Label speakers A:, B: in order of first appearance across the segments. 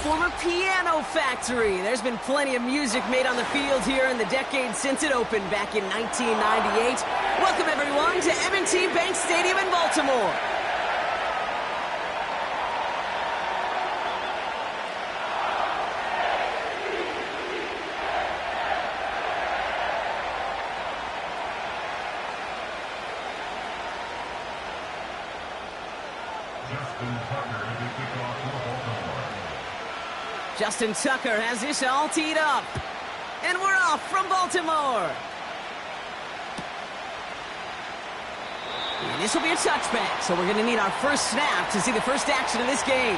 A: former piano factory. There's been plenty of music made on the field here in the decade since it opened back in 1998. Welcome, everyone, to M&T Bank Stadium in Baltimore. Justin Tucker has this all teed up. And we're off from Baltimore. And this will be a touchback, so we're going to need our first snap to see the first action of this game.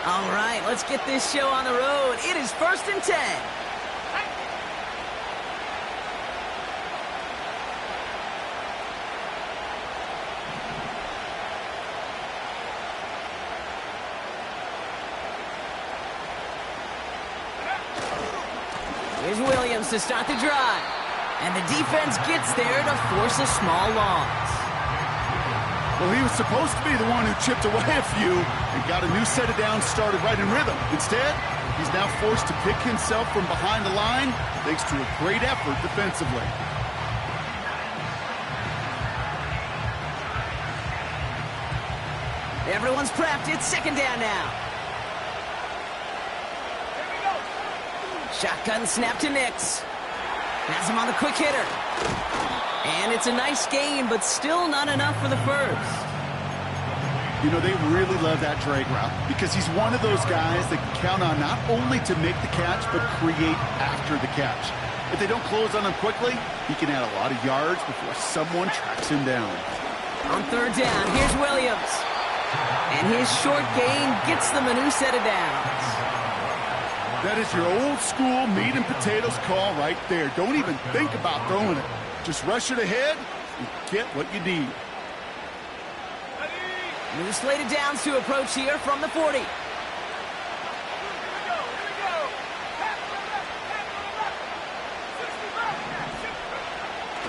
A: All right, let's get this show on the road. It is 1st and 10. Here's Williams to start the drive. And the defense gets there to force a small loss.
B: Well, he was supposed to be the one who chipped away a few and got a new set of downs started right in rhythm. Instead, he's now forced to pick himself from behind the line thanks to a great effort defensively.
A: Everyone's prepped. It's 2nd down now. Shotgun snap to Nix. Has him on the quick hitter. And it's a nice gain, but still not enough for the first.
B: You know, they really love that drag route because he's one of those guys that can count on not only to make the catch, but create after the catch. If they don't close on him quickly, he can add a lot of yards before someone tracks him down.
A: On 3rd down, here's Williams. And his short gain gets them a new set of downs.
B: That is your old school meat and potatoes call right there. Don't even think about throwing it. Just rush it ahead and get what you need.
A: New slated downs to approach here from the 40.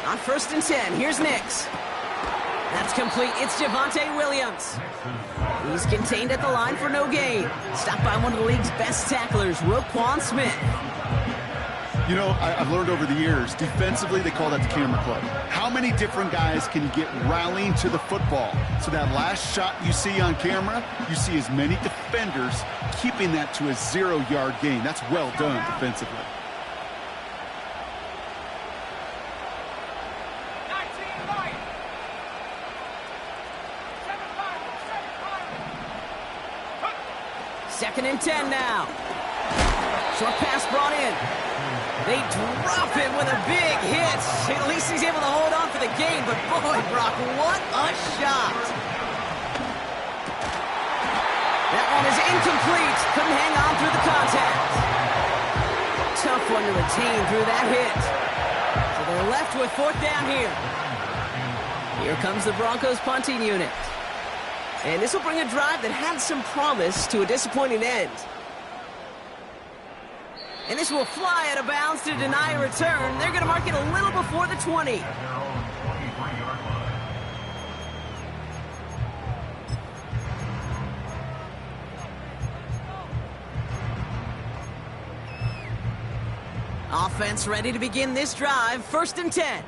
A: On 1st and 10, here's Nix. That's complete. It's Javonte Williams. He's contained at the line for no gain. Stopped by one of the league's best tacklers, Roquan Smith.
B: You know, I've learned over the years, defensively, they call that the camera club. How many different guys can you get rallying to the football? So that last shot you see on camera, you see as many defenders keeping that to a 0-yard gain. That's well done defensively.
A: Second and 10 now. Short pass brought in. They drop him with a big hit. At least he's able to hold on for the gain, but boy, Brock, what a shot. That one is incomplete. Couldn't hang on through the contact. Tough one to retain through that hit. So they're left with 4th down here. Here comes the Broncos punting unit. And this will bring a drive that had some promise to a disappointing end. And this will fly out of bounds to deny a return. They're going to mark it a little before the 20. Offense ready to begin this drive. 1st and 10.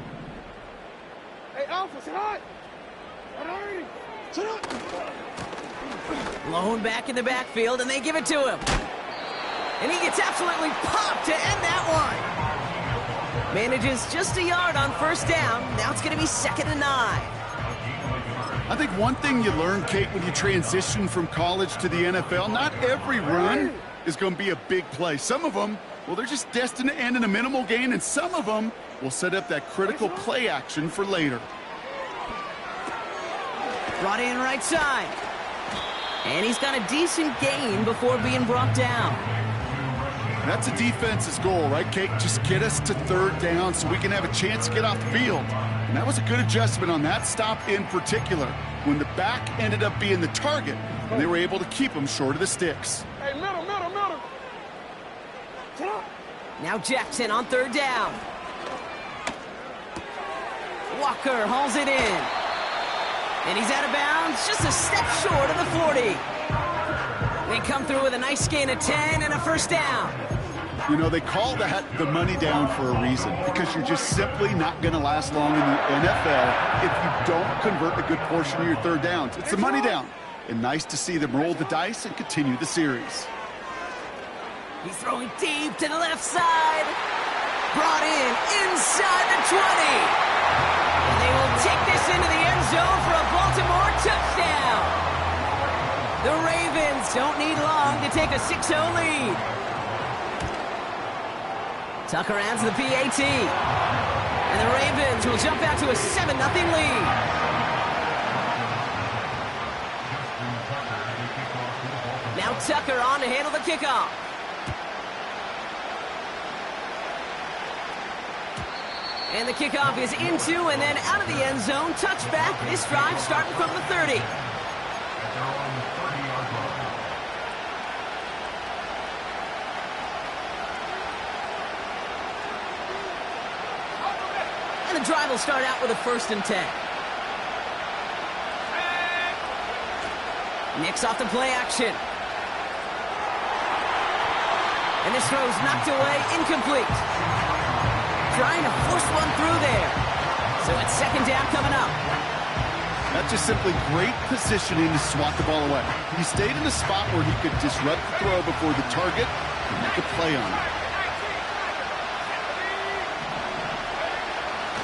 C: Hey, Alpha, sit hot. Sit up.
A: Lone back in the backfield, and they give it to him. And he gets absolutely popped to end that one. Manages just a yard on 1st down. Now it's going to be 2nd and 9.
B: I think one thing you learn, Kate, when you transition from college to the NFL, not every run is going to be a big play. Some of them, well, they're just destined to end in a minimal gain, and some of them will set up that critical play action for later.
A: Brought in right side. And he's got a decent gain before being brought down.
B: That's a defense's goal, right, Kate? Just get us to 3rd down so we can have a chance to get off the field. And that was a good adjustment on that stop in particular, when the back ended up being the target, and they were able to keep him short of the sticks.
C: Hey, middle. Sit up.
A: Now Jackson on third down. Walker hauls it in. And he's out of bounds, just a step short of the 40. They come through with a nice gain of 10 and a first down.
B: You know, they call that the money down for a reason, because you're just simply not going to last long in the NFL if you don't convert a good portion of your third downs. It's the money down. And nice to see them roll the dice and continue the series.
A: He's throwing deep to the left side. Brought in inside the 20. And they will take this into the end zone for a Baltimore touchdown. The Ravens don't need long to take a 6-0 lead. Tucker adds the PAT. And the Ravens will jump out to a 7-0 lead. Now Tucker on to handle the kickoff. And the kickoff is into and then out of the end zone. Touchback. This drive starting from the 30. And the drive will start out with a 1st and 10. Nix off the play action. And this throw's knocked away, incomplete. Trying to force one through there. So it's 2nd down coming up.
B: That's just simply great positioning to swat the ball away. He stayed in a spot where he could disrupt the throw before the target and make a play on it.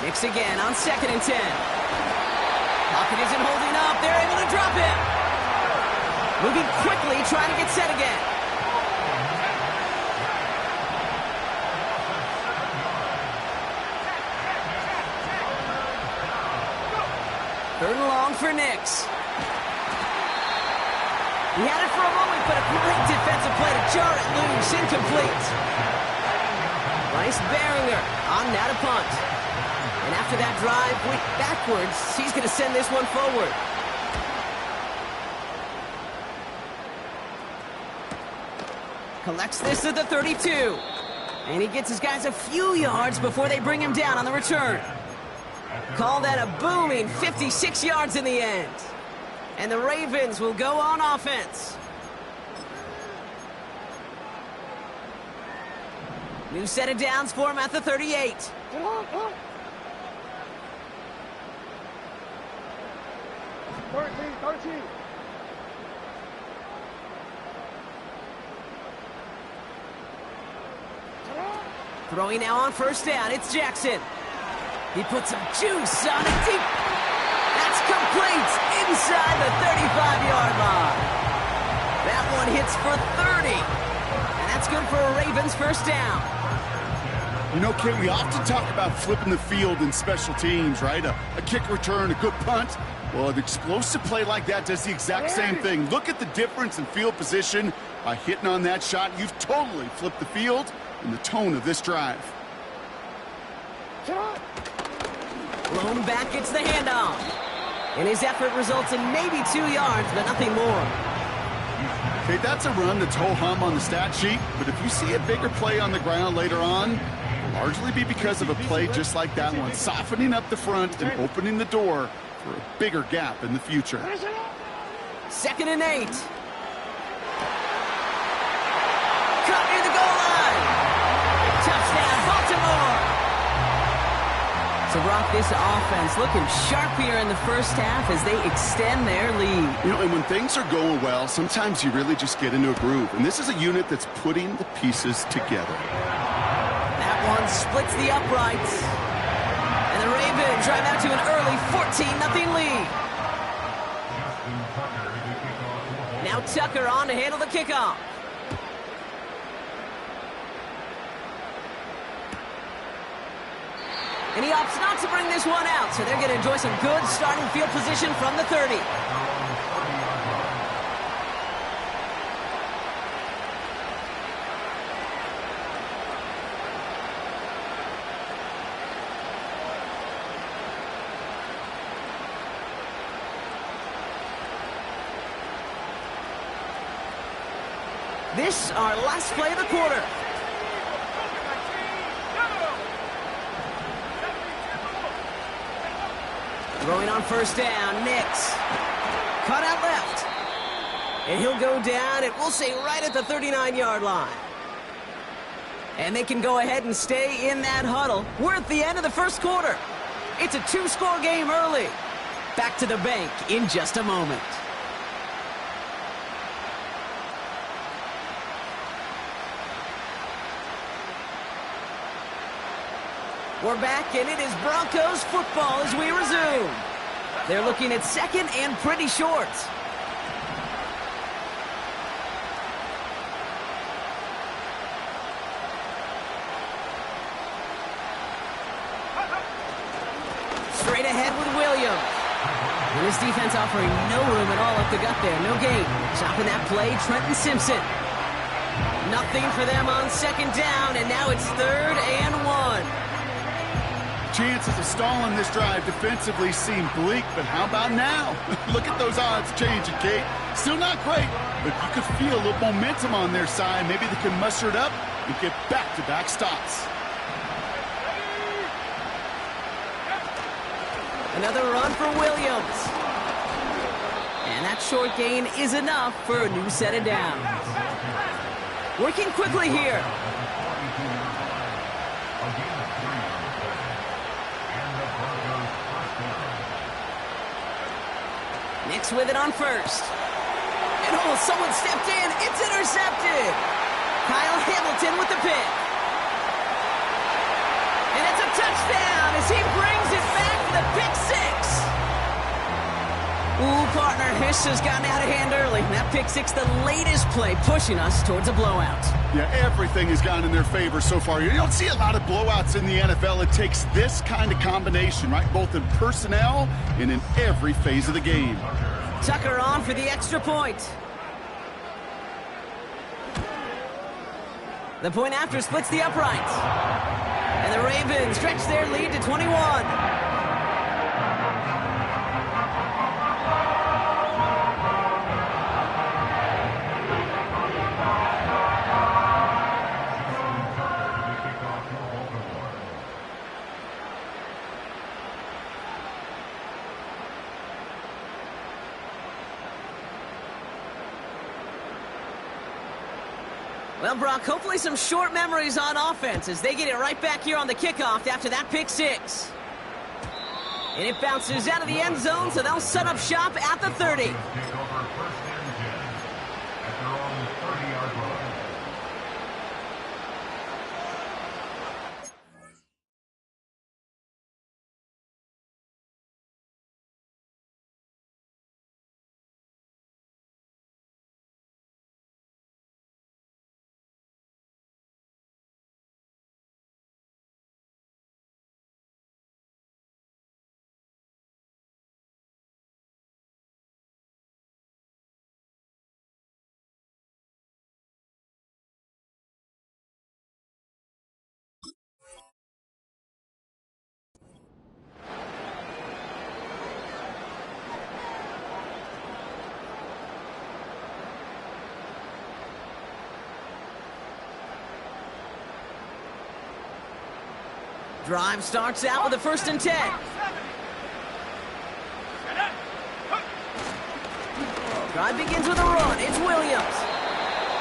A: Nix again on 2nd and 10. Pocket isn't holding up. They're able to drop him. Moving quickly, trying to get set again. Third and long for Nix. He had it for a moment, but a great defensive play to jar it loose. Incomplete. Bryce Behringer on now to punt. And after that drive went backwards, he's going to send this one forward. Collects this at the 32. And he gets his guys a few yards before they bring him down on the return. Call that a booming 56 yards in the end. And the Ravens will go on offense. New set of downs for him at the 38.
C: 13.
A: Throwing now on 1st down, it's Jackson. He puts some juice on it deep. That's complete inside the 35-yard line. That one hits for 30. And that's good for a Ravens 1st down.
B: You know, Kate, we often talk about flipping the field in special teams, right? A kick return, a good punt. Well, an explosive play like that does the exact same thing. Look at the difference in field position. By hitting on that shot, you've totally flipped the field and the tone of this drive.
A: Blown back, gets the handoff. And his effort results in maybe 2 yards, but nothing more.
B: Okay, that's a run that's ho-hum on the stat sheet, but if you see a bigger play on the ground later on, it'll largely be because of a play just like that one, softening up the front and opening the door for a bigger gap in the future.
A: 2nd and 8. Cut near the goal line. Touchdown, Baltimore. So, Brock, this offense looking sharp here in the 1st half as they extend their lead.
B: You know, and when things are going well, sometimes you really just get into a groove. And this is a unit that's putting the pieces together.
A: That one splits the uprights. And the Ravens drive out to an early 14-0 lead. Now Tucker on to handle the kickoff. And he opts not to bring this one out, so they're going to enjoy some good starting field position from the 30. This, our last play of the quarter. Throwing on first down, Nix. Cut out left. And he'll go down, and we'll say right at the 39-yard line. And they can go ahead and stay in that huddle. We're at the end of the first quarter. It's a two-score game early. Back to the bank in just a moment. We're back, and it is Broncos football as we resume. They're looking at second and pretty short. Straight ahead with Williams. And this defense offering no room at all up the gut there. No gain. Chopping that play, Trenton Simpson. Nothing for them on second down, and now it's 3rd and 1.
B: Chances of stalling this drive defensively seem bleak, but how about now? Look at those odds changing, Kate. Still not great, but you could feel a little momentum on their side. Maybe they can muster it up and get back-to-back stops.
A: Another run for Williams. And that short gain is enough for a new set of downs. Working quickly here. Nix with it on first. And oh, someone stepped in. It's intercepted. Kyle Hamilton with the pick. And it's a touchdown as he brings it back for the pick six. Ooh, partner, Hiss has gotten out of hand early. That pick six, the latest play, pushing us towards a blowout.
B: Yeah, everything has gone in their favor so far. You don't see a lot of blowouts in the NFL. It takes this kind of combination, right? Both in personnel and in every phase of the game.
A: Tucker on for the extra point. The point after splits the uprights. And the Ravens stretch their lead to 21. Well, Brock, hopefully some short memories on offense as they get it right back here on the kickoff after that pick six. And it bounces out of the end zone, so they'll set up shop at the 30. Drive starts out with a 1st and 10. Drive begins with a run. It's Williams.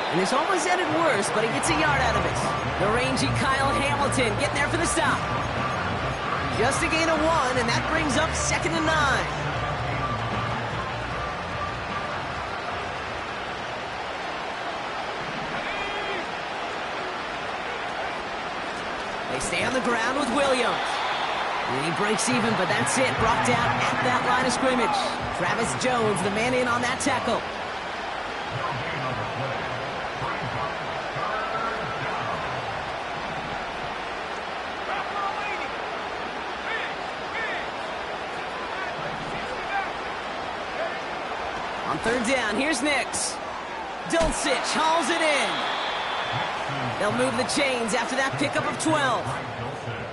A: And this almost ended worse, but he gets a yard out of it. The rangy Kyle Hamilton getting there for the stop. Just a gain of 1, and that brings up 2nd and 9. They stay on the ground with Williams. And he breaks even, but that's it. Brought down at that line of scrimmage. Travis Jones, the man in on that tackle. On 3rd down, here's Nix. Dulcich hauls it in. They'll move the chains after that pickup of 12.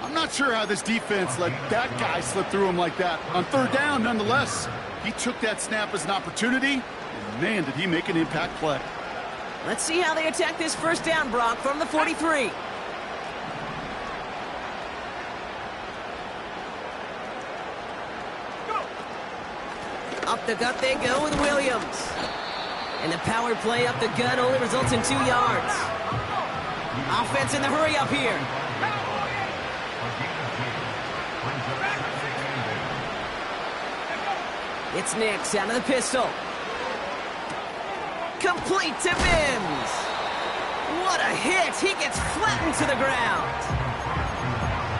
B: I'm not sure how this defense let that guy slip through him like that. On 3rd down, nonetheless, he took that snap as an opportunity, and man, did he make an impact play.
A: Let's see how they attack this 1st down, Brock, from the 43. Up the gut they go with Williams. And the power play up the gut only results in 2 yards. Offense in the hurry up here. It's Nix out of the pistol. Complete to Mims. What a hit. He gets flattened to the ground.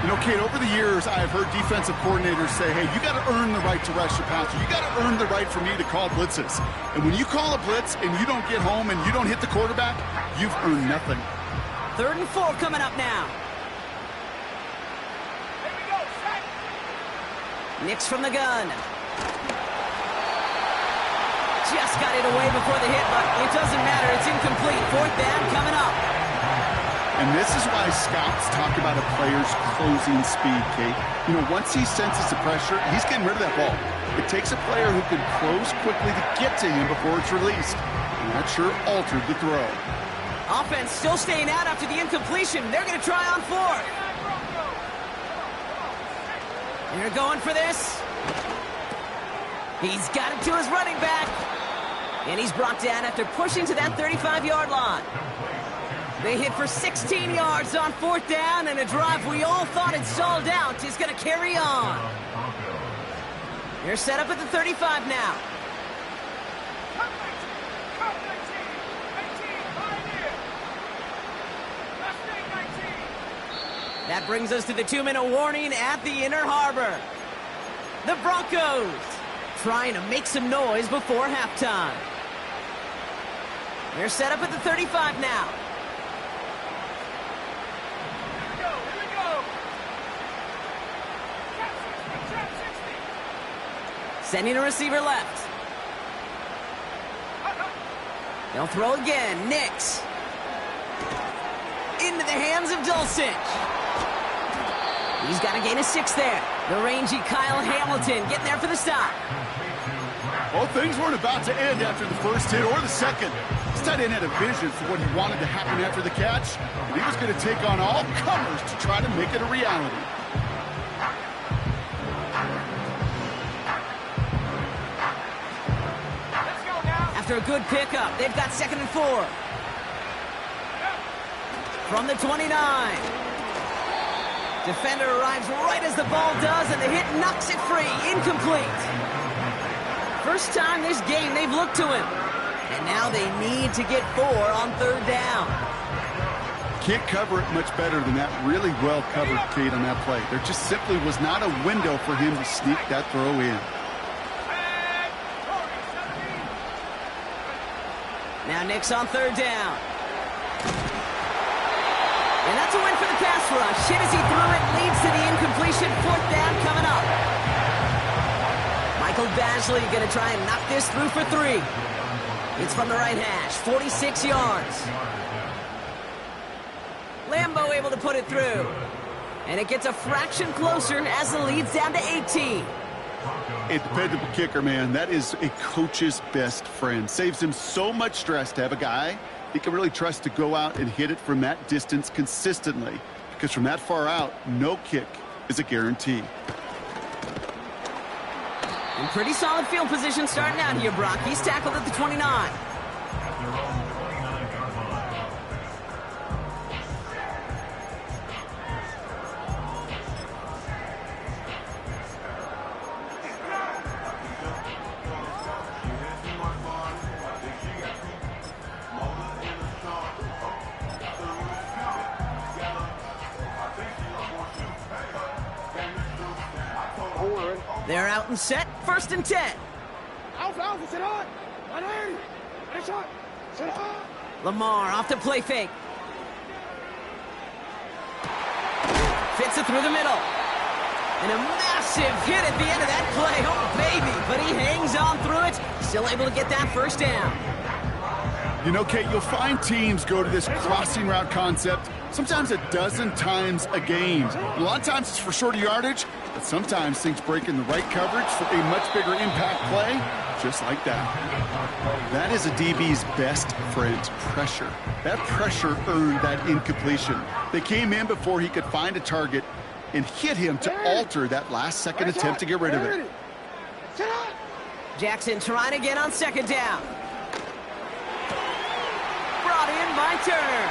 B: You know, Kate, over the years, I've heard defensive coordinators say, hey, you got to earn the right to rush your passer. You got to earn the right for me to call blitzes. And when you call a blitz and you don't get home and you don't hit the quarterback, you've earned nothing.
A: 3rd and 4 coming up now. Nix from the gun. Just got it away before the hit, but it doesn't matter. It's incomplete. 4th down coming up.
B: And this is why scouts talk about a player's closing speed, Kate. You know, once he senses the pressure, he's getting rid of that ball. It takes a player who can close quickly to get to him before it's released. And that sure altered the throw.
A: Offense still staying out after the incompletion. They're going to try on 4th. They're going for this. He's got it to his running back. And he's brought down after pushing to that 35-yard line. They hit for 16 yards on 4th down, and a drive we all thought had stalled out is going to carry on. They're set up at the 35 now. That brings us to the 2-minute warning at the Inner Harbor. The Broncos trying to make some noise before halftime. They're set up at the 35 now.
C: Here we go.
A: Sending a receiver left. They'll throw again. Nix. Into the hands of Dulcich. He's got a gain of 6 there. The rangy Kyle Hamilton getting there for the stop.
B: Well, things weren't about to end after the first hit or the second. This tight end had a vision for what he wanted to happen after the catch. And he was going to take on all comers to try to make it a reality.
C: Let's go now.
A: After a good pickup, they've got 2nd and 4. From the 29. Defender arrives right as the ball does, and the hit knocks it free. Incomplete. First time this game they've looked to him. And now they need to get 4 on 3rd down.
B: Can't cover it much better than that. Really well covered, Kate, on that play. There just simply was not a window for him to sneak that throw in.
A: Now Nix on 3rd down. And that's a win for the pass rush. Hit as he threw it, leads to the incompletion. 4th down coming up. Michael Basley going to try and knock this through for 3. It's from the right hash, 46 yards. Lambo able to put it through. And it gets a fraction closer as the lead's down to 18.
B: A dependable kicker, man. That is a coach's best friend. Saves him so much stress to have a guy he can really trust to go out and hit it from that distance consistently. Because from that far out, no kick is a guarantee.
A: And pretty solid field position starting out here, Brock. He's tackled at the 29. They're out and set. 1st and 10.
C: Alpha, sit on. 180. Ready, shot. Sit on.
A: Lamar off the play fake. Fits it through the middle. And a massive hit at the end of that play. Oh, baby. But he hangs on through it. Still able to get that 1st down.
B: You know, Kate, you'll find teams go to this crossing route concept sometimes a dozen times a game. A lot of times it's for shorter yardage, but sometimes things break in the right coverage for a much bigger impact play, just like that. That is a DB's best friend, pressure. That pressure earned that incompletion. They came in before he could find a target and hit him to alter that last-second attempt to get rid of it.
A: Jackson trying again on second down. Brought in by Turner.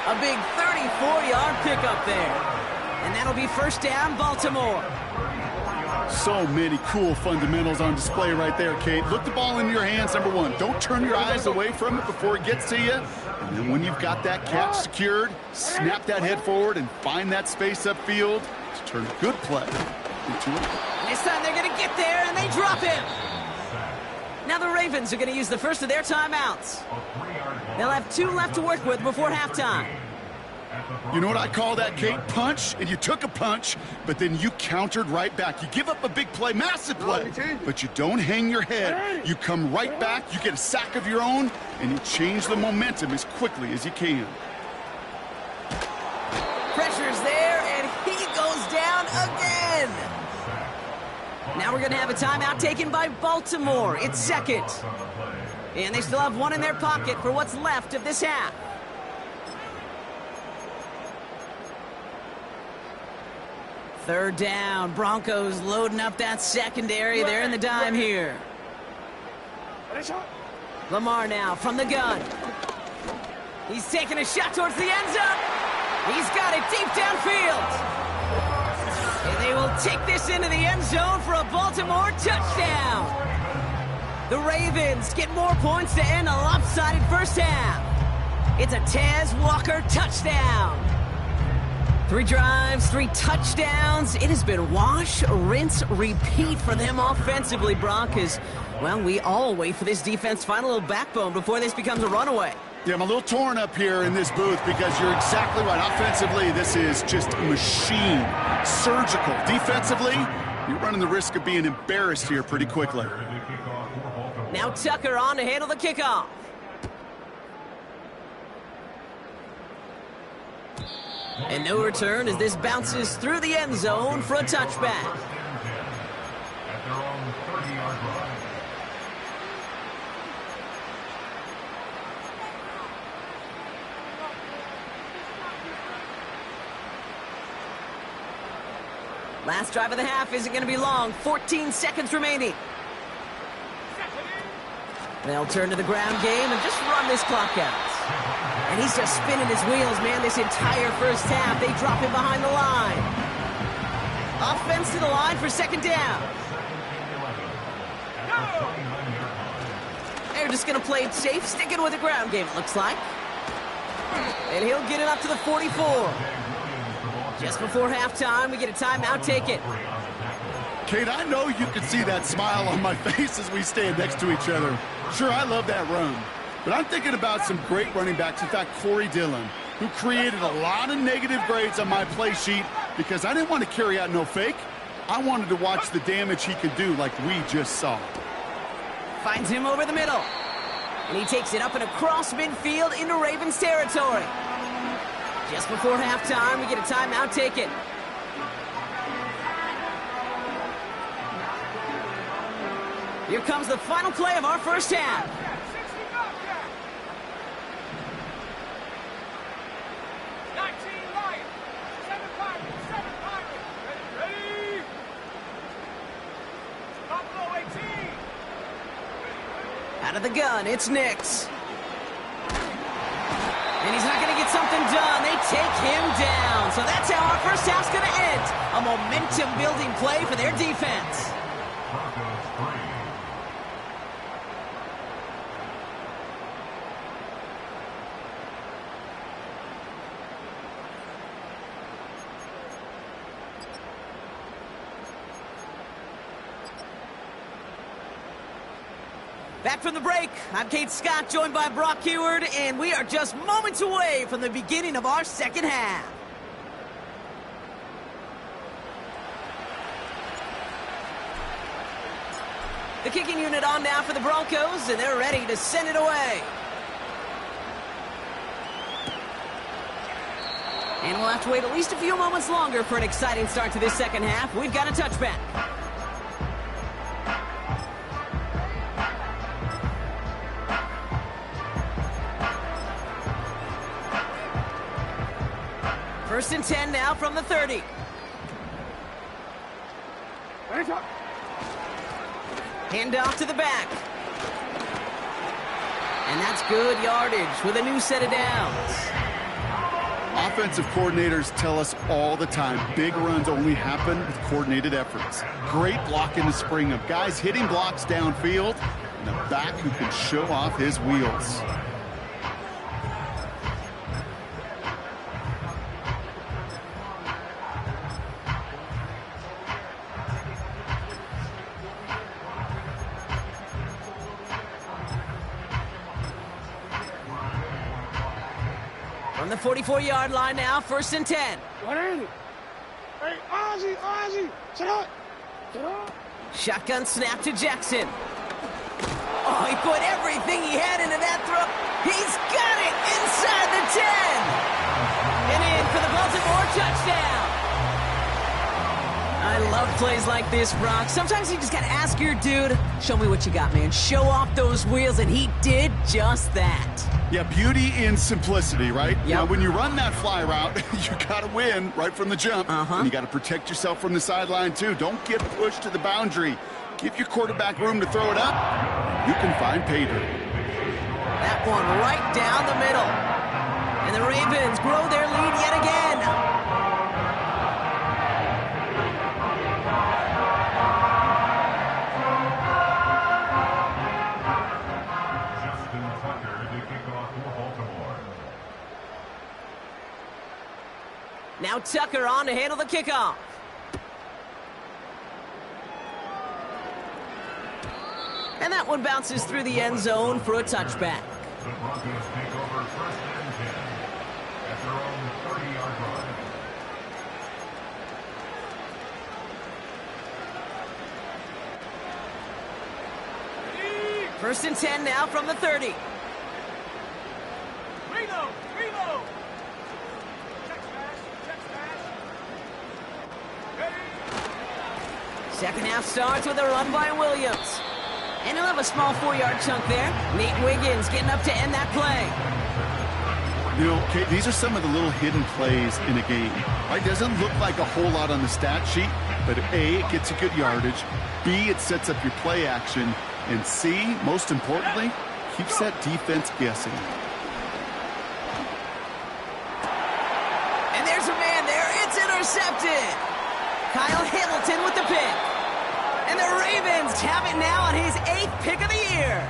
A: A big 34-yard pickup there. And that'll be first down, Baltimore.
B: So many cool fundamentals on display right there, Kate. Look the ball in your hands, number one. Don't turn your eyes away from it before it gets to you. And then when you've got that catch secured, snap that head forward and find that space upfield to turn a good play into it.
A: This time they're going to get there, and they drop him. Now the Ravens are going to use the first of their timeouts. They'll have 2 left to work with before halftime.
B: You know what I call that, Kate? Punch, and you took a punch, but then you countered right back. You give up a big play, massive play, but you don't hang your head. You come right back, you get a sack of your own, and you change the momentum as quickly as you can.
A: Pressure's there, and he goes down again. Now we're going to have a timeout taken by Baltimore. It's second. And they still have 1 in their pocket for what's left of this half. Third down. Broncos loading up that secondary. They're in the dime here. Lamar now from the gun. He's taking a shot towards the end zone. He's got it deep downfield. And they will take this into the end zone for a Baltimore touchdown. The Ravens get more points to end a lopsided first half. It's a Tez Walker touchdown. 3 drives, 3 touchdowns. It has been wash, rinse, repeat for them offensively, Brock, as, well, we all wait for this defense to find a little backbone before this becomes a runaway.
B: Yeah, I'm a little torn up here in this booth because you're exactly right. Offensively, this is just a machine. Surgical. Defensively, you're running the risk of being embarrassed here pretty quickly.
A: Now Tucker on to handle the kickoff. And no return as this bounces through the end zone for a touchback. Last drive of the half isn't going to be long. 14 seconds remaining. They'll turn to the ground game and just run this clock out. And he's just spinning his wheels, man, this entire first half. They drop him behind the line. Offense to the line for second down. They're just going to play it safe, sticking with the ground game, it looks like. And he'll get it up to the 44. Just before halftime, we get a timeout taken.
B: Kate, I know you can see that smile on my face as we stand next to each other. Sure, I love that run. But I'm thinking about some great running backs. In fact, Corey Dillon, who created a lot of negative grades on my play sheet because I didn't want to carry out no fake. I wanted to watch the damage he could do like we just saw.
A: Finds him over the middle. And he takes it up and across midfield into Ravens territory. Just before halftime, we get a timeout taken. Here comes the final play of our first half. Out of the gun, it's Nix. And he's not going to get something done. They take him down. So that's how our first half's going to end. A momentum-building play for their defense. Back from the break, I'm Kate Scott, joined by Brock Heward, and we are just moments away from the beginning of our second half. The kicking unit on now for the Broncos, and they're ready to send it away. And we'll have to wait at least a few moments longer for an exciting start to this second half. We've got a touchback. First and 10 now from the 30. Hand off to the back. And that's good yardage with a new set of downs.
B: Offensive coordinators tell us all the time, big runs only happen with coordinated efforts. Great block in the spring of guys hitting blocks downfield, and a back who can show off his wheels.
A: From the 44-yard line now, 1st and 10.
C: 180. Hey, Ozzie, sit up.
A: Shotgun snap to Jackson. Oh, he put everything he had into that throw. He's got it inside the 10. And in for the Baltimore touchdown. I love plays like this, Brock. Sometimes you just got to ask your dude, show me what you got, man. Show off those wheels, and he did just that.
B: Yeah, beauty in simplicity, right?
A: Yep.
B: Now, when you run that fly route, you got to win right from the jump. And you got to protect yourself from the sideline, too. Don't get pushed to the boundary. Give your quarterback room to throw it up. You can find pay dirt.
A: That one right down the middle. And the Ravens grow their lead yet again. Now Tucker on to handle the kickoff. And that one bounces through the end zone for a touchback.
D: The Broncos take over 1st and 10 at their own 30-yard line.
A: 1st and 10 now from the 30.
C: Reload.
A: Second half starts with a run by Williams. And he'll have a small 4-yard chunk there. Nate Wiggins getting up to end that play.
B: You know, Kate, these are some of the little hidden plays in a game. Right? Doesn't look like a whole lot on the stat sheet, but A, it gets you good yardage. B, it sets up your play action. And C, most importantly, keeps that defense guessing.
A: And there's a man there. It's intercepted. Kyle Hamilton with the pick. And the Ravens have it now on his 8th pick of the year.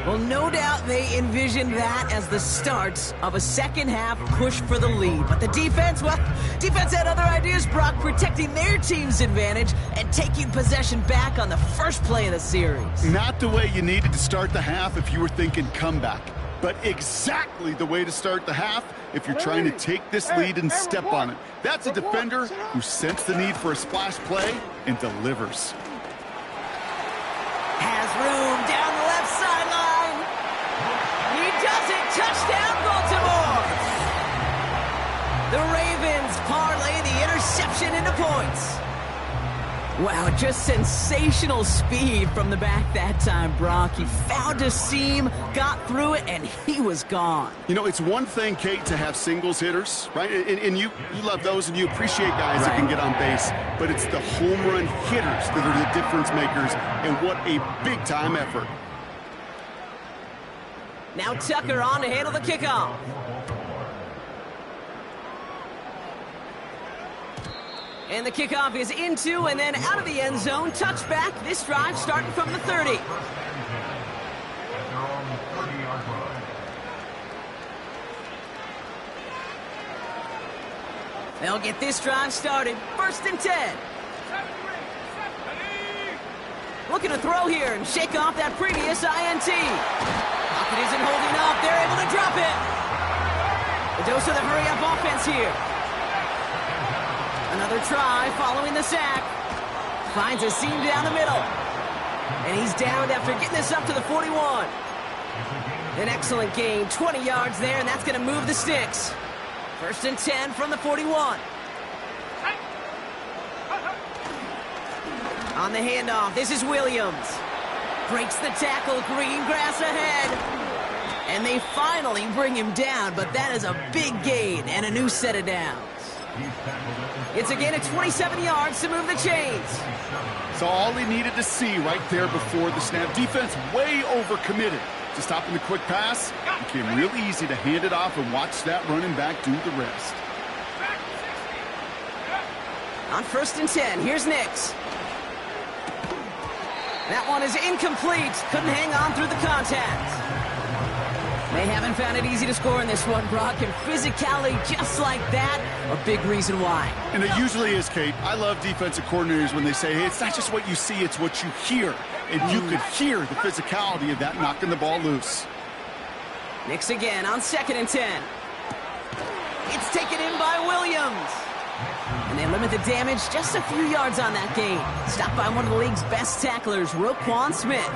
A: Well, no doubt they envisioned that as the start of a second half push for the lead. But the defense, well, defense had other ideas, Brock, protecting their team's advantage and taking possession back on the first play of the series.
B: Not the way you needed to start the half if you were thinking comeback, but exactly the way to start the half if you're trying to take this lead and step on it. That's a defender who sensed the need for a splash play and delivers.
A: Has room down the left sideline. He does it. Touchdown, Baltimore. The Ravens parlay the interception into points. Wow, just sensational speed from the back that time, Brock. He found a seam, got through it, and he was gone.
B: You know, it's one thing, Kate, to have singles hitters, right? And you love those, and you appreciate guys that can get on base. But it's the home run hitters that are the difference makers, and what a big-time effort.
A: Now Tucker on to handle the kickoff. And the kickoff is into and then out of the end zone. Touchback. This drive starting from the 30. They'll get this drive started. 1st and 10. Looking to throw here and shake off that previous INT. Pocket isn't holding up. They're able to drop it. A dose of the hurry-up offense here. Another try following the sack. Finds a seam down the middle. And he's downed after getting this up to the 41. An excellent gain. 20 yards there, and that's going to move the sticks. 1st and 10 from the 41. On the handoff, this is Williams. Breaks the tackle, green grass ahead. And they finally bring him down, but that is a big gain and a new set of downs. It's a gain of 27 yards to move the chains.
B: So all he needed to see right there before the snap. Defense way overcommitted to stopping the quick pass. It became really easy to hand it off and watch that running back do the rest.
A: On 1st and 10, here's Nix. That one is incomplete. Couldn't hang on through the contact. They haven't found it easy to score in this one, Brock, and physicality just like that, a big reason why.
B: And it usually is, Kate. I love defensive coordinators when they say, hey, it's not just what you see, it's what you hear. And you could hear the physicality of that knocking the ball loose.
A: Nix again on 2nd and 10. It's taken in by Williams. And they limit the damage just a few yards on that gain. Stopped by one of the league's best tacklers, Roquan Smith.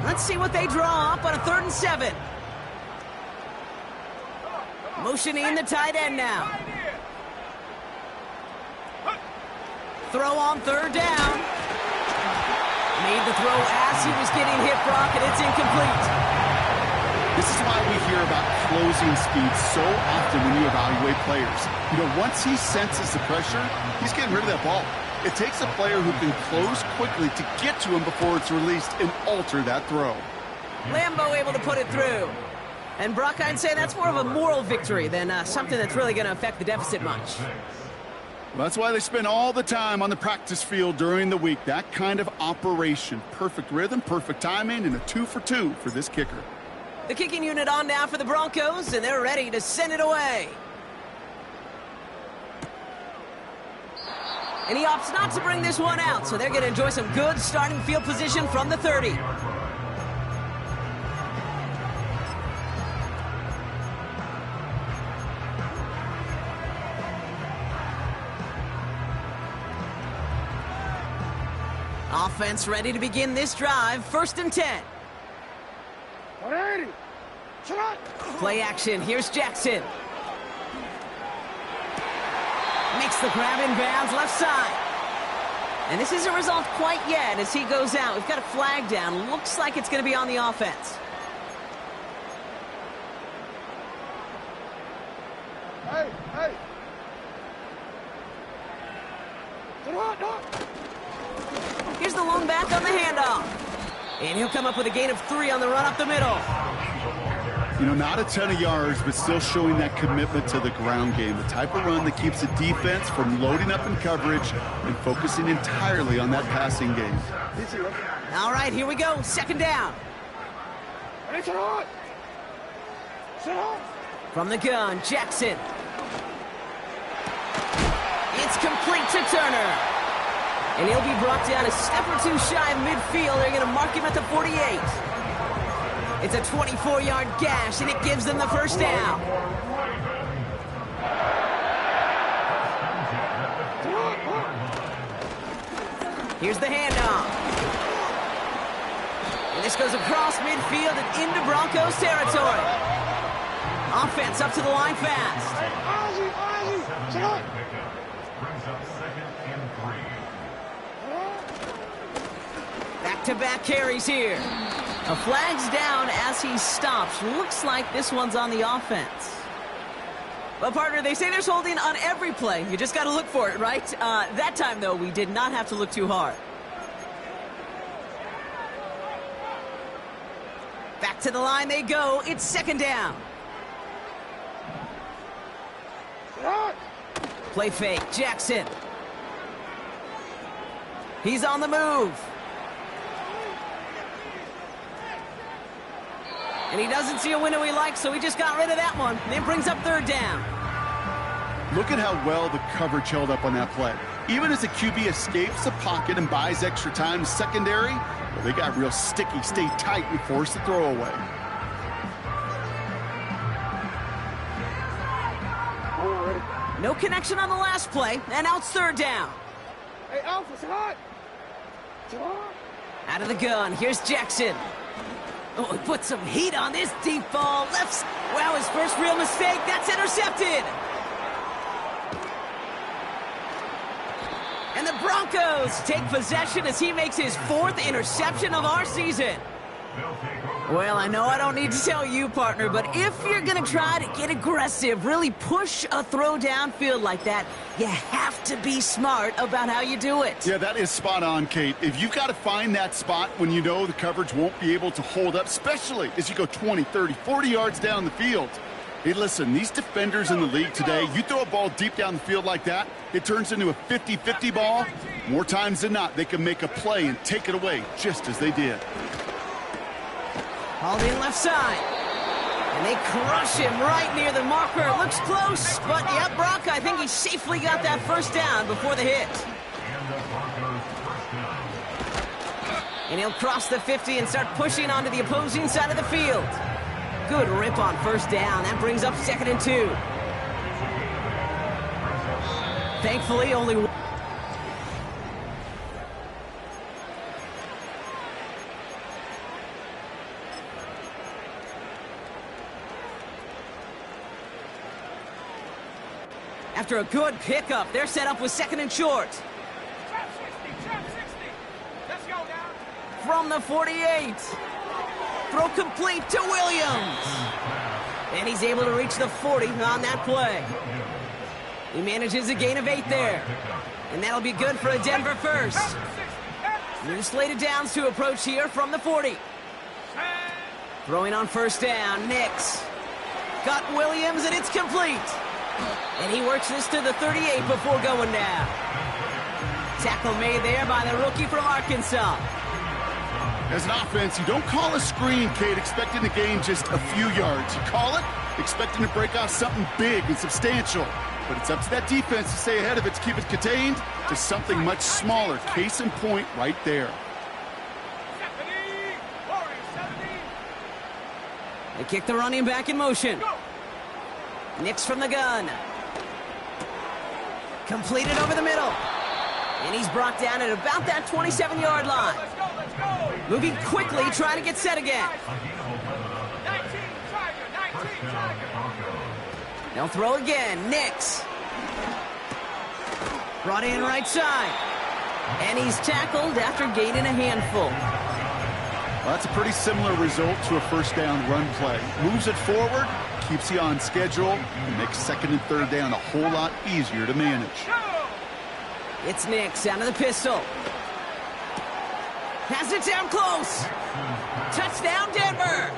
A: Let's see what they draw up on a 3rd and 7. Motioning the tight end now. Throw on 3rd down. Made the throw as he was getting hit, Brock, and it's incomplete.
B: This is why we hear about closing speed so often when you evaluate players. You know, once he senses the pressure, he's getting rid of that ball. It takes a player who can close quickly to get to him before it's released and alter that throw.
A: Lambo able to put it through. And Brock, I'd say that's more of a moral victory than something that's really going to affect the deficit much.
B: Well, that's why they spend all the time on the practice field during the week. That kind of operation. Perfect rhythm, perfect timing, and a 2 for 2 for this kicker.
A: The kicking unit on now for the Broncos, and they're ready to send it away. And he opts not to bring this one out, so they're going to enjoy some good starting field position from the 30. Offense ready to begin this drive. 1st and 10.
C: 180. Shot.
A: Play action. Here's Jackson. Makes the grab in bounds left side. And this isn't resolved quite yet as he goes out. We've got a flag down. Looks like it's going to be on the offense.
C: Hey, hey. No.
A: Here's the lone back on the handoff. And he'll come up with a gain of 3 on the run up the middle.
B: You know, not a ton of yards, but still showing that commitment to the ground game. The type of run that keeps the defense from loading up in coverage and focusing entirely on that passing game.
A: All right, here we go. 2nd down. From the gun, Jackson. It's complete to Turner. And he'll be brought down a step or 2 shy of midfield. They're going to mark him at the 48. It's a 24-yard gash, and it gives them the 1st down. Here's the handoff. And this goes across midfield and into Broncos territory. Offense up to the line fast. Back-to-back carries here. A flag's down as he stops. Looks like this one's on the offense. But, partner, they say there's holding on every play. You just got to look for it, right? That time, though, we did not have to look too hard. Back to the line they go. It's 2nd down. Play fake. Jackson. He's on the move. And he doesn't see a window he likes, so he just got rid of that one. And then brings up 3rd down.
B: Look at how well the coverage held up on that play. Even as the QB escapes the pocket and buys extra time to secondary, well, they got real sticky, stay tight, and force the throw away.
A: No connection on the last play, and now it's 3rd down.
C: Hey, Alpha, shot.
A: Out of the gun, here's Jackson. Oh, he put some heat on this deep ball. Left. Wow, his first real mistake. That's intercepted. And the Broncos take possession as he makes his 4th interception of our season. Well, I know I don't need to tell you, partner, but if you're going to try to get aggressive, really push a throw downfield like that, you have to be smart about how you do it.
B: Yeah, that is spot on, Kate. If you've got to find that spot when you know the coverage won't be able to hold up, especially as you go 20, 30, 40 yards down the field. Hey, listen, these defenders in the league today, you throw a ball deep down the field like that, it turns into a 50-50 ball. More times than not, they can make a play and take it away, just as they did.
A: Hauled in left side. And they crush him right near the marker. Looks close, but yep, Brock, I think he safely got that first down before the hit. And he'll cross the 50 and start pushing onto the opposing side of the field. Good rip on first down. That brings up 2nd and 2. Thankfully, only one. After a good pickup, they're set up with 2nd and short.
C: Trap 60, trap 60. Let's go now.
A: From the 48. Throw complete to Williams. And he's able to reach the 40 on that play. He manages a gain of 8 there. And that'll be good for a Denver first. New slate of downs to approach here from the 40. Throwing on first down, Nix. Got Williams, and it's complete. And he works this to the 38 before going down. Tackle made there by the rookie from Arkansas.
B: As an offense, you don't call a screen, Kate, expecting to gain just a few yards. You call it expecting to break off something big and substantial. But it's up to that defense to stay ahead of it, to keep it contained to something much smaller. Case in point right there.
A: They kick the running back in motion. Nix from the gun. Completed over the middle. And he's brought down at about that 27-yard line. Moving quickly, trying to get set again. They'll throw again. Nix. Brought in right side. And he's tackled after gaining a handful.
B: Well, that's a pretty similar result to a first down run play. Moves it forward, keeps you on schedule, and makes 2nd and 3rd down a whole lot easier to manage.
A: It's Nix out of the pistol. Has it down close. Touchdown, Denver.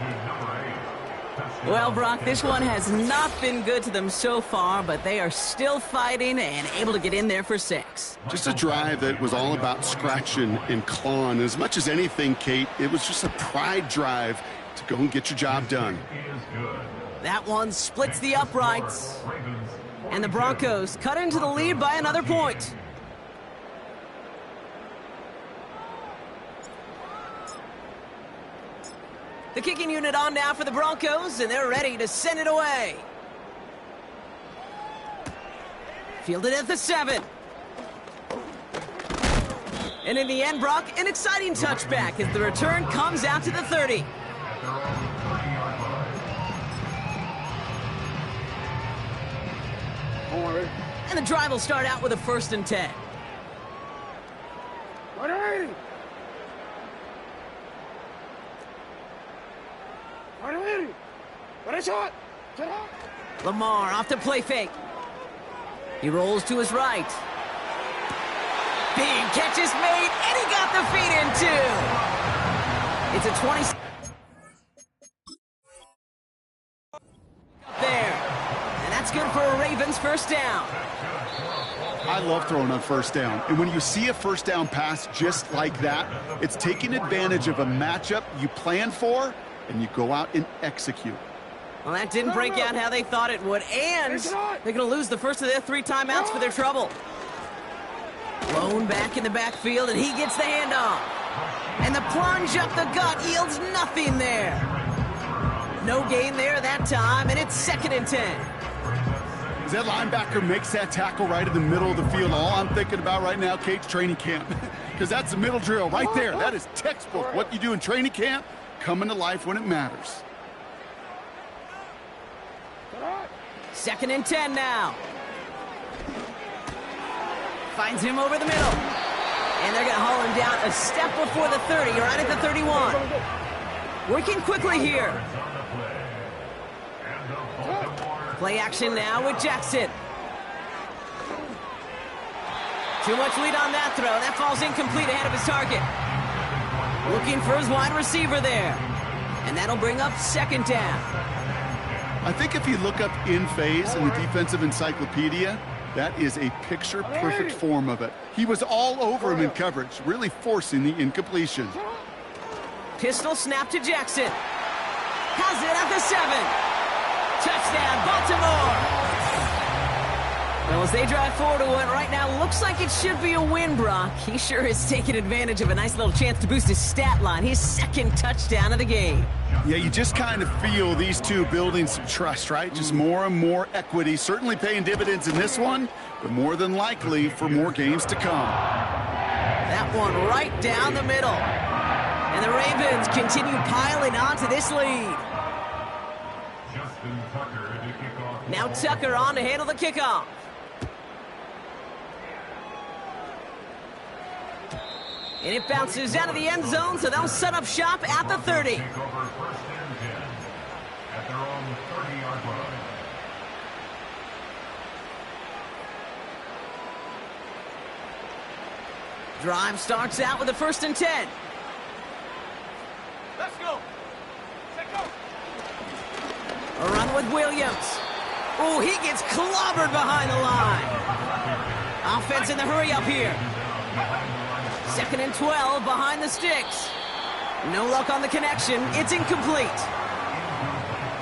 A: Well, Brock, this one has not been good to them so far, but they are still fighting and able to get in there for 6.
B: Just a drive that was all about scratching and clawing. As much as anything, Kate, it was just a pride drive to go and get your job done.
A: That one splits the uprights. And the Broncos cut into the lead by another point. The kicking unit on now for the Broncos, and they're ready to send it away. Fielded at the 7. And in the end, Brock, an exciting touchback as the return comes out to the 30. And the drive will start out with a 1st and 10. Lamar off the play fake. He rolls to his right. Big catch is made, and he got the feet in too. It's a 20 up there. And that's good for a Ravens first down.
B: I love throwing on first down. And when you see a first down pass just like that, it's taking advantage of a matchup you plan for, and you go out and execute.
A: Well, that didn't break out how they thought it would, and they're going to lose the first of their 3 timeouts for their trouble. Blown back in the backfield, and he gets the handoff. And the plunge up the gut yields nothing there. No gain there that time, and it's 2nd and 10.
B: As that linebacker makes that tackle right in the middle of the field, all I'm thinking about right now, Kate's training camp. Because that's the middle drill right there. That is textbook. What you do in training camp, coming to life when it matters.
A: 2nd and 10 now. Finds him over the middle. And they're going to haul him down a step before the 30, right at the 31. Working quickly here. Play action now with Jackson. Too much lead on that throw. That falls incomplete ahead of his target. Looking for his wide receiver there. And that'll bring up second down.
B: I think if you look up in phase in the defensive encyclopedia, that is a picture-perfect form of it. He was all over him in coverage, really forcing the incompletion.
A: Pistol snap to Jackson. Has it at the 7. Touchdown, Baltimore. Well, as they drive forward to what right now looks like it should be a win, Brock. He sure has taken advantage of a nice little chance to boost his stat line. His second touchdown of the game.
B: Yeah, you just kind of feel these two building some trust, right? Just more and more equity. Certainly paying dividends in this one, but more than likely for more games to come.
A: That one right down the middle. And the Ravens continue piling on to this lead. Now Tucker on to handle the kickoff. And it bounces out of the end zone, so they'll set up shop at the 30. Drive starts out with a 1st and 10.
C: Let's go. Let's go.
A: A run with Williams. Oh, he gets clobbered behind the line. Offense in the hurry up here. 2nd and 12 behind the sticks. No luck on the connection. It's incomplete.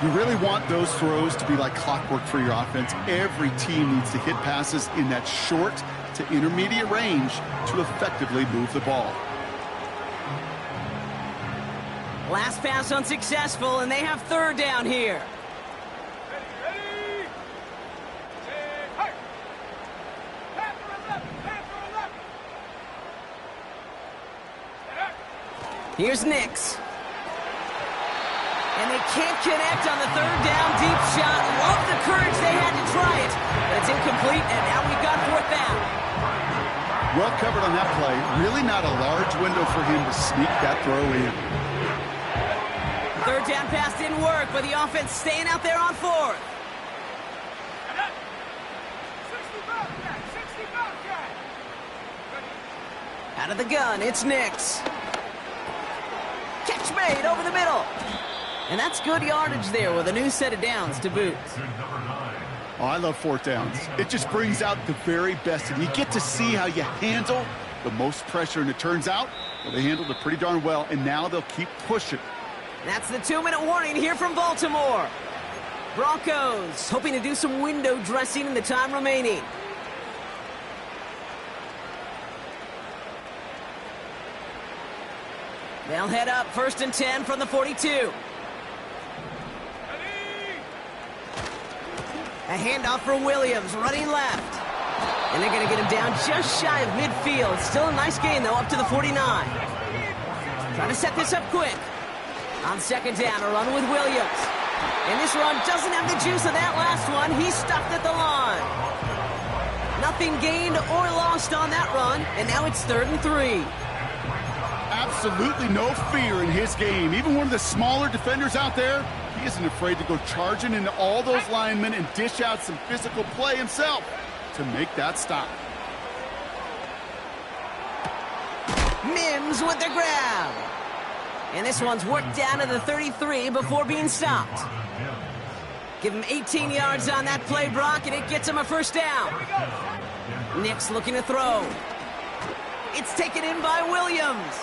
B: You really want those throws to be like clockwork for your offense. Every team needs to hit passes in that short to intermediate range to effectively move the ball.
A: Last pass unsuccessful, and they have 3rd down here. Here's Nix. And they can't connect on the 3rd down deep shot. Love the courage they had to try it. But it's incomplete, and now we've got 4th down.
B: Well covered on that play. Really not a large window for him to sneak that throw in.
A: 3rd down pass didn't work, but the offense staying out there on 4th. Out of the gun, it's Nix. Catch made over the middle. And that's good yardage there with a new set of downs to boot.
B: Oh, I love 4th downs. It just brings out the very best. And you get to see how you handle the most pressure. And it turns out, well, they handled it pretty darn well. And now they'll keep pushing.
A: That's the 2-minute warning here from Baltimore. Broncos hoping to do some window dressing in the time remaining. They'll head up 1st and 10 from the 42. A handoff for Williams, running left. And they're going to get him down just shy of midfield. Still a nice gain, though, up to the 49. Trying to set this up quick. On 2nd down, a run with Williams. And this run doesn't have the juice of that last one. He's stopped at the line. Nothing gained or lost on that run. And now it's 3rd and 3.
B: Absolutely no fear in his game. Even one of the smaller defenders out there, he isn't afraid to go charging into all those linemen and dish out some physical play himself to make that stop.
A: Mims with the grab. And this one's worked down to the 33 before being stopped. Give him 18 yards on that play, Brock, and it gets him a 1st down. Nix looking to throw. It's taken in by Williams.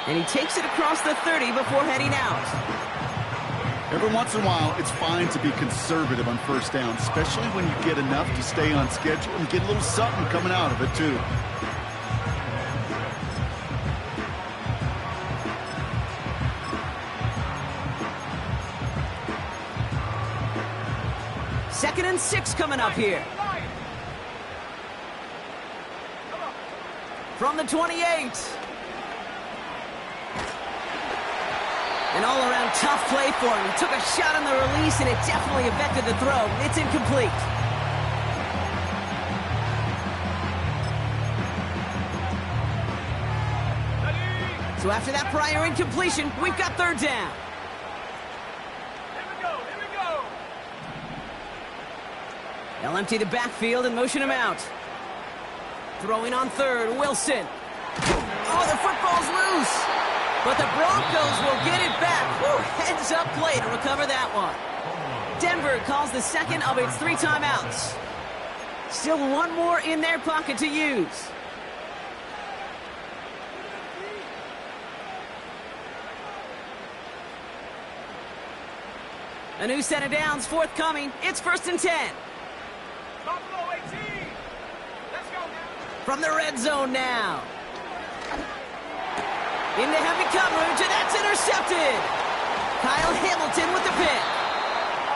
A: And he takes it across the 30 before heading out.
B: Every once in a while, it's fine to be conservative on 1st down, especially when you get enough to stay on schedule and get a little something coming out of it, too.
A: Second and 6 coming up here. From the 28. An all-around tough play for him. He took a shot on the release, and it definitely affected the throw. It's incomplete. So after that prior incompletion, we've got third down.
C: Here we go.
A: They'll empty the backfield and motion him out. Throwing on third, Wilson. Oh, the football's loose. But the Broncos will get it back. Woo, heads up play to recover that one. Denver calls the second of its 3 timeouts. Still one more in their pocket to use. A new set of downs forthcoming. It's 1st and 10.
C: Buffalo 18. Let's go now.
A: From the red zone now. Into heavy coverage, and that's intercepted. Kyle Hamilton with the pick.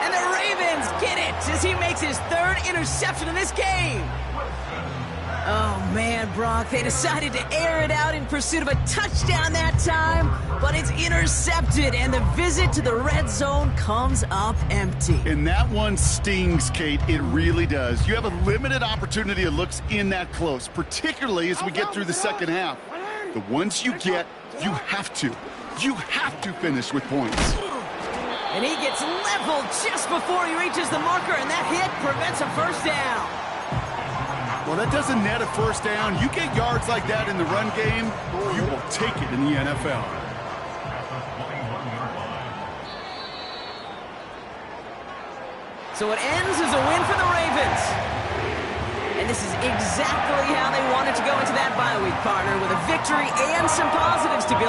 A: And the Ravens get it as he makes his 3rd interception in this game. Oh, man, Brock, they decided to air it out in pursuit of a touchdown that time, but it's intercepted, and the visit to the red zone comes up empty.
B: And that one stings, Kate. It really does. You have a limited opportunity that looks in that close, particularly as we get through the second half. The ones you get, you have to finish with points.
A: And he gets leveled just before he reaches the marker, and that hit prevents a first down.
B: Well, that doesn't net a first down. You get yards like that in the run game, you will take it in the NFL.
A: So it ends as a win for the Ravens. And this is exactly how they wanted to go into that bye week, partner, with a victory and some positives to build